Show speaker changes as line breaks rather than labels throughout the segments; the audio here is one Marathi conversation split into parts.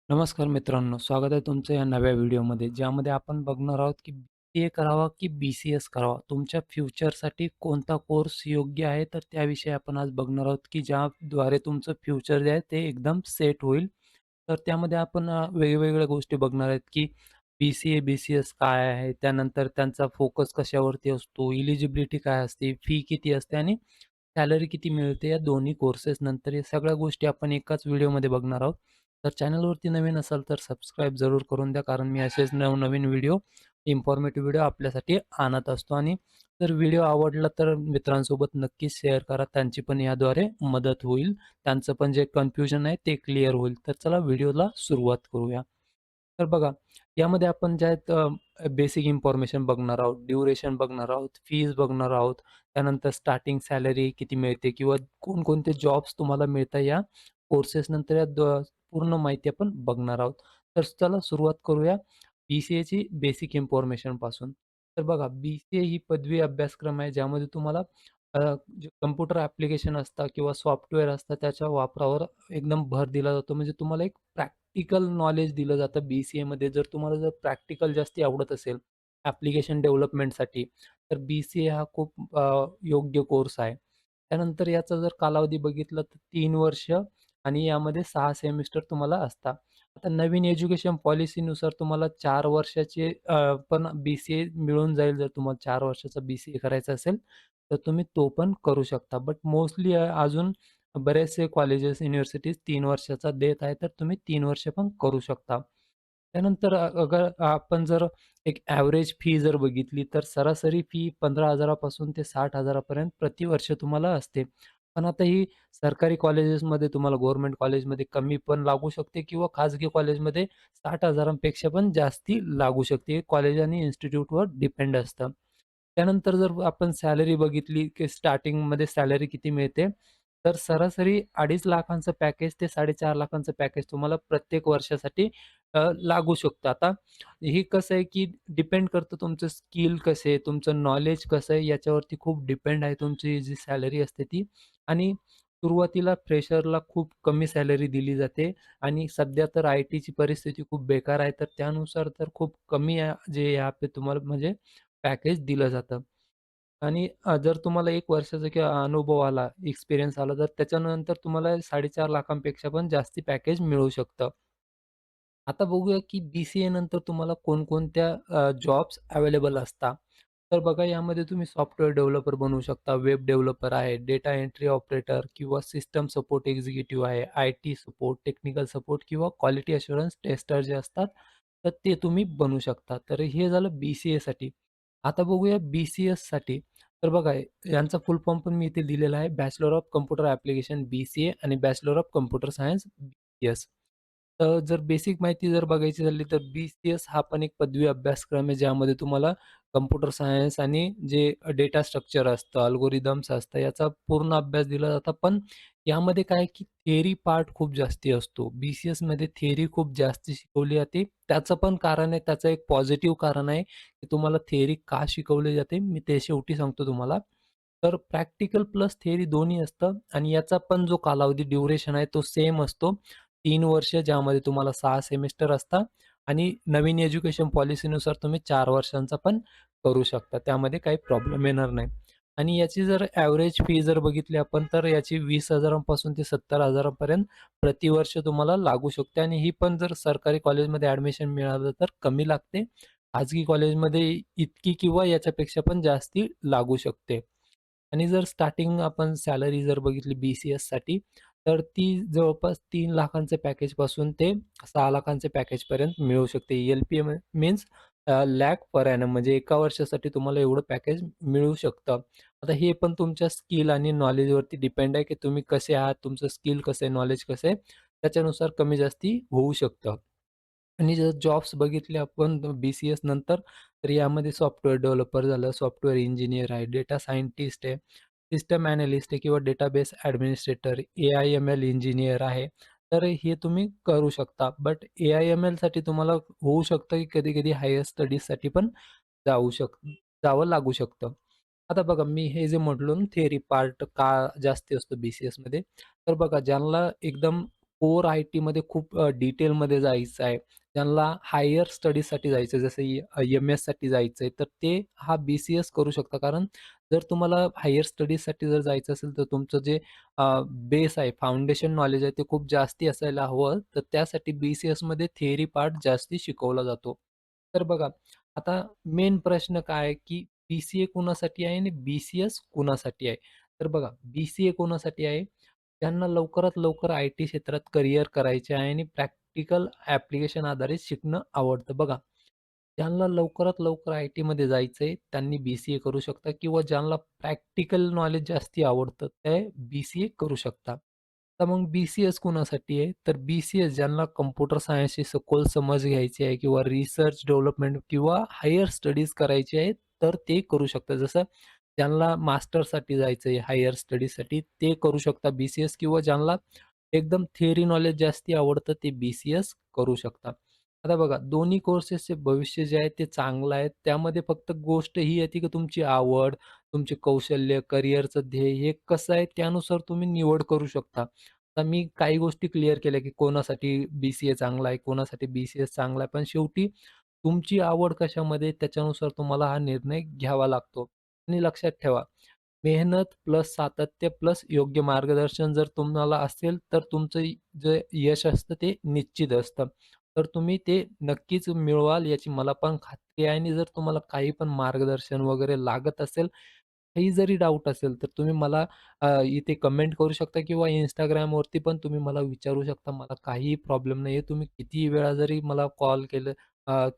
नमस्कार मित्रांनो, स्वागत आहे तुमचं या नव्या व्हिडिओमध्ये, ज्यामध्ये आपण बघणार आहोत की बी-सी-ए करावा की बी-सी-एस करावा? तुमच्या फ्युचरसाठी कोणता कोर्स योग्य आहे? तर त्याविषयी आपण आज बघणार आहोत, की ज्याद्वारे तुमचं फ्युचर जे आहे ते एकदम सेट होईल. तर त्यामध्ये आपण वेगवेगळ्या गोष्टी बघणार आहेत, की बी-सी-ए, बी-सी-एस काय आहे? त्यानंतर त्यांचा फोकस कशावरती असतो? एलिजिबिलिटी काय असते? फी किती असते? आणि सॅलरी किती मिळते? या दोन्ही कोर्सेस नंतर या सगळ्या गोष्टी आपण एकाच व्हिडिओमध्ये बघणार आहोत. तर चॅनलवरती नवीन असाल तर सबस्क्राईब जरूर करून द्या, कारण मी असेच नवनवीन व्हिडिओ, इन्फॉर्मेटिव्ह व्हिडिओ आपल्यासाठी आणत असतो. आणि जर व्हिडिओ आवडला तर मित्रांसोबत नक्कीच शेअर करा. त्यांची पण याद्वारे मदत होईल. त्यांचं पण जे कन्फ्युजन आहे ते क्लिअर होईल. तर चला व्हिडिओला सुरुवात करूया. तर बघा, यामध्ये आपण ज्या आहेत बेसिक इन्फॉर्मेशन बघणार आहोत, ड्युरेशन बघणार आहोत, फीज बघणार आहोत. त्यानंतर स्टार्टिंग सॅलरी किती मिळते किंवा कोणकोणते जॉब्स तुम्हाला मिळतात या कोर्सेस नंतर या पूर्ण माहिती आपण बघणार आहोत. तर चला सुरुवात करूया बी-सी-एची बेसिक इन्फॉर्मेशनपासून. तर बघा, बी-सी-ए ही पदवी अभ्यासक्रम आहे, ज्यामध्ये तुम्हाला अ, जे कॉम्प्युटर ॲप्लिकेशन असतात किंवा सॉफ्टवेअर असतात त्याच्या वापरावर एकदम भर दिला जातो. म्हणजे तुम्हाला एक प्रॅक्टिकल नॉलेज दिलं जातं बी-सी-एमध्ये. जर तुम्हाला प्रॅक्टिकल जास्ती आवडत असेल ॲप्लिकेशन डेव्हलपमेंटसाठी, तर बी-सी-ए हा खूप योग्य कोर्स आहे. त्यानंतर याचा जर कालावधी बघितला तर 3 वर्ष आणि यामध्ये 6 सेमिस्टर तुम्हाला असतात. आता नवीन एज्युकेशन पॉलिसीनुसार तुम्हाला 4 वर्षाचे पण बी-सी-ए मिळून जाईल. जर तुम्हाला 4 वर्षाचा बी-सी-ए करायचा असेल, तर तुम्ही तो पण करू शकता. बट मोस्टली अजून बरेचसे कॉलेजेस, युनिव्हर्सिटीज 3 वर्षाचा देत आहे, तर तुम्ही 3 वर्ष पण करू शकता. त्यानंतर अगर आपण जर एक ॲव्हरेज फी जर बघितली, तर सरासरी फी 15,000 पासून ते 60,000 पर्यंत प्रतिवर्ष तुम्हाला असते. पण आता ही सरकारी कॉलेजेसमध्ये तुम्हाला गव्हर्नमेंट कॉलेजमध्ये कमी पण लागू शकते किंवा खाजगी कॉलेजमध्ये 60,000 पेक्षा पण जास्ती लागू शकते. हे कॉलेज आणि इन्स्टिट्यूटवर डिपेंड असतं. त्यानंतर जर आपण सॅलरी बघितली, की स्टार्टिंगमध्ये सॅलरी किती मिळते, तर सरासरी 2,50,000चं पॅकेज ते 4,50,000चं पॅकेज तुम्हाला प्रत्येक वर्षासाठी लागू शकतं. आता हे कसं आहे, की डिपेंड करतं तुमचं स्किल कसं आहे, तुमचं नॉलेज कसं आहे, याच्यावरती खूप डिपेंड आहे तुमची जी सॅलरी असते ती. आणि सुरुवातीला फ्रेशरला खूप कमी सॅलरी दिली जाते आणि सध्या तर आय-टीची परिस्थिती खूप बेकार आहे, तर त्यानुसार तर खूप कमी जे यहाँ पे तुम्हाला म्हणजे पॅकेज दिलं जातं. आणि जर तुम्हाला 1 वर्षाचा किंवा अनुभव आला, एक्सपिरियन्स आला, तर त्याच्यानंतर तुम्हाला 4.5 पेक्षा पण जास्ती पॅकेज मिळू शकतं. आता बघूया की बी-सी-ए नंतर तुम्हाला कोणकोणत्या जॉब्स अवेलेबल असतात. तर बघा, यामध्ये तुम्ही सॉफ्टवेअर डेव्हलपर बनू शकता, वेब डेव्हलपर आहे, डेटा एंट्री ऑपरेटर किंवा सिस्टम सपोर्ट एक्झिक्युटिव्ह आहे, आय-टी सपोर्ट, टेक्निकल सपोर्ट किंवा क्वालिटी अश्युरन्स टेस्टर जे असतात, तर ते तुम्ही बनू शकता. तर हे झालं बी-सी-एसाठी. आता बघूया बी-सी-एससाठी. तर बघा, यांचा फुल फॉर्म पण मी इथे दिलेला आहे. Bachelor of computer application BCA आणि bachelor of computer science BCS. तर जर बेसिक माहिती जर बघायची झाली, तर बी-सी-एस हा पण एक पदवी अभ्यासक्रम आहे, ज्यामध्ये तुम्हाला कॉम्प्युटर सायन्स आणि जे डेटा स्ट्रक्चर असतं, अल्गोरिदम्स असतं, याचा पूर्ण अभ्यास दिला जातो. पण यामध्ये काय आहे, की थिअरी पार्ट खूप जास्ती असतो. बी-सी-एसमध्ये थिअरी खूप जास्ती शिकवली जाते. त्याचं पण कारण आहे, त्याचं एक पॉझिटिव्ह कारण आहे, की तुम्हाला थिअरी का शिकवली जाते, मी ते शेवटी सांगतो तुम्हाला. तर प्रॅक्टिकल प्लस थिअरी दोन्ही असतं आणि याचा पण जो कालावधी ड्युरेशन आहे, तो सेम असतो. 3 वर्ष, ज्यामध्ये तुम्हाला 6 सेमिस्टर असतात आणि नवीन एज्युकेशन पॉलिसीनुसार तुम्ही 4 वर्षांचा पण करू शकता. त्यामध्ये काही प्रॉब्लेम येणार नाही. आणि याची जर ॲव्हरेज फी जर बघितली आपण, तर याची 20,000 पासून ते 70,000 पर्यंत प्रतिवर्ष तुम्हाला लागू शकते आणि ही पण जर सरकारी कॉलेजमध्ये ॲडमिशन मिळालं तर कमी लागते. खाजगी कॉलेजमध्ये इतकी किंवा याच्यापेक्षा पण जास्ती लागू शकते. आणि जर स्टार्टिंग आपण सॅलरी जर बघितली बी-सी-एससाठी, तर ती जवळपास 3,00,000चे पॅकेजपासून ते 6,00,000चे पॅकेजपर्यंत मिळू शकते. L-P-M means lakh per annum, म्हणजे एका वर्षासाठी तुम्हाला एवढं पॅकेज मिळू शकतं. आता हे पण तुमच्या स्किल आणि नॉलेजवरती डिपेंड आहे, की तुम्ही कसे आहात, तुमचं स्किल कसं आहे, नॉलेज कसं आहे, त्याच्यानुसार कमी जास्ती होऊ शकतं. आणि जर जॉब्स बघितले आपण बी-सी-एस नंतर, तर यामध्ये सॉफ्टवेअर डेव्हलपर झालं, सॉफ्टवेअर इंजिनिअर आहे, डेटा सायंटिस्ट आहे, सिस्टम ॲनालिस्ट आहे किंवा डेटाबेस ॲडमिनिस्ट्रेटर, ए-आय-एम-एल इंजिनिअर आहे. तर हे तुम्ही करू शकता. बट ए-आय-एम-एलसाठी तुम्हाला होऊ शकतं, की कधी-कधी हायर स्टडीजसाठी पण जाऊ शक जावं लागू शकतं. आता बघा, मी हे जे म्हटलो ना, थिअरी पार्ट का जास्ती असतो बी-सी-एसमध्ये, तर बघा, ज्यांना एकदम कोर आय-टीमध्ये खूप डिटेलमध्ये जायचं आहे, ज्यांना हायर स्टडीजसाठी जायचं आहे, जसं एम-एससाठी जायचं आहे, तर ते हा बी-सी-एस करू शकता. कारण जर तुम्हाला हायर स्टडीजसाठी जर जायचं असेल, तर तुमचं जे बेस आहे, फाउंडेशन नॉलेज आहे, ते खूप जास्ती असायला हवं. तर त्यासाठी बी-सी-एसमध्ये थिअरी पार्ट जास्ती शिकवला जातो. तर बघा, आता मेन प्रश्न काय आहे, की बी-सी-ए कुणासाठी आहे आणि बी-सी-एस कुणासाठी आहे? तर बघा, बी-सी-ए कोणासाठी आहे? त्यांना लवकरात लवकर आय-टी क्षेत्रात करियर करायचे आहे आणि प्रॅक्टिकल ॲप्लिकेशन आधारित शिकणं आवडतं. बघा, ज्यांना लवकरात लवकर आय-टीमध्ये जायचंय, त्यांनी बी-सी-ए करू शकता किंवा ज्यांना प्रॅक्टिकल नॉलेज जास्ती आवडतं, ते बी-सी-ए करू शकता. तर मग बी-सी-एस कुणासाठी आहे? तर बी-सी-एस ज्यांना कॉम्प्युटर सायन्सची सखोल समज घ्यायची आहे किंवा रिसर्च डेव्हलपमेंट किंवा हायर स्टडीज करायची आहे, तर ते करू शकतात. जसं ज्यांना मास्टरसाठी जायचं आहे, हायर स्टडीजसाठी ते करू शकता बी-सी-एस किंवा ज्यांना एकदम थिअरी नॉलेज जास्ती आवडतं ते बी-सी-एस करू शकता. आता बघा दोन्ही कोर्सेसचे भविष्य जे आहे ते चांगलं आहे. त्यामध्ये फक्त गोष्ट ही येते की तुमची आवड, तुमचे कौशल्य, करिअरचं ध्येय हे कसं आहे त्यानुसार तुम्ही निवड करू शकता. आता मी काही गोष्टी क्लिअर केल्या की कोणासाठी बी-सी-ए चांगला आहे, कोणासाठी बी-सी-एस चांगला आहे. पण शेवटी तुमची आवड कशामध्ये त्याच्यानुसार तुम्हाला हा निर्णय घ्यावा लागतो. आणि लक्षात ठेवा, मेहनत प्लस सातत्य प्लस योग्य मार्गदर्शन जर तुम्हाला असेल, तर तुमचं जे यश असतं ते निश्चित असतं. तर तुम्ही ते नक्कीच मिळवाल याची मला पण खात्री आहे आणि जर तुम्हाला काही पण मार्गदर्शन वगैरे लागत असेल, काही जरी डाऊट असेल, तर तुम्ही मला इथे कमेंट करू शकता किंवा Instagramवरती पण तुम्ही मला विचारू शकता. मला काहीही प्रॉब्लेम नाही आहे. तुम्ही कितीही वेळा जरी मला कॉल केलं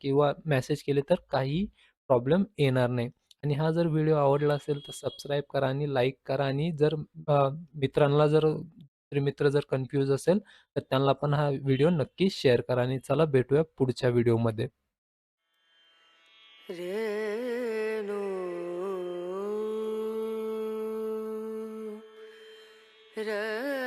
किंवा मेसेज केले, तर काहीही प्रॉब्लेम येणार नाही. आणि हा जर व्हिडिओ आवडला असेल तर सबस्क्राईब करा आणि लाईक करा आणि जर मित्रांना जर दुसरे मित्र जर कन्फ्यूज असेल तर त्यांना पण हा व्हिडिओ नक्की शेअर करा आणि चला भेटूया पुढच्या व्हिडिओमध्ये.
रेणु र